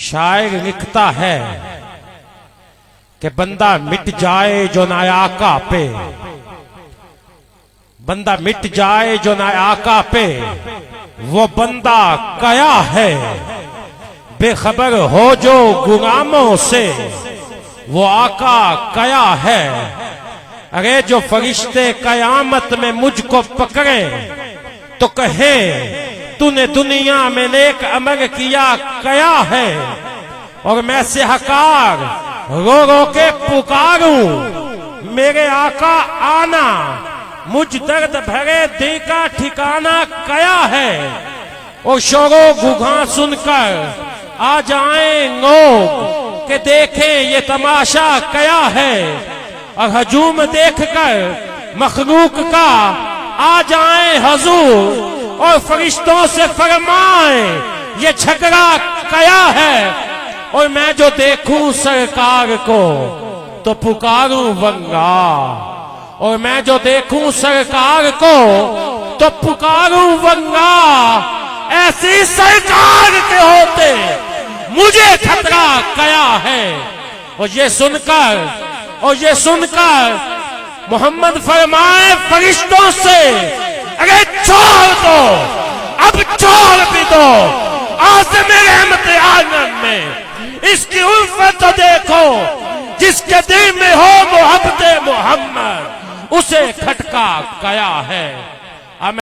शायर लिखता है कि बंदा मिट जाए जो ना आका पे, बंदा मिट जाए जो ना आका पे, वो बंदा कया है। बेखबर हो जो गुलामों से, वो आका कया है। अरे जो फरिश्ते कयामत में मुझको पकड़े तो कहे तूने दुनिया में नेक अमल किया कया है। और मैं सेहकार रो रो के पुकारूं मेरे आका आना, मुझ दर्द भरे दिल का ठिकाना कया है। और शोरो गुघा सुनकर आ जाएं लोग के देखें ये तमाशा कया है। और हजूम देखकर मखलूक का आ जाएं हजूर, और फरिश्तों से फरमाएं ये झगड़ा कया है। और मैं जो देखूं सरकार को तो पुकारूं वंगा, और मैं जो देखूं सरकार को तो पुकारूं वंगा। ऐसी सरकार के होते मुझे खतरा कया है। और ये सुनकर मोहम्मद फरमाए फरिश्तों से, अरे छोड़ दो, अब छोड़ भी दो आज़म रहमत आलम में इसकी उल्फत तो देखो। जिसके दिल में हो मोहब्बत मोहम्मद, उसे खटका कया है।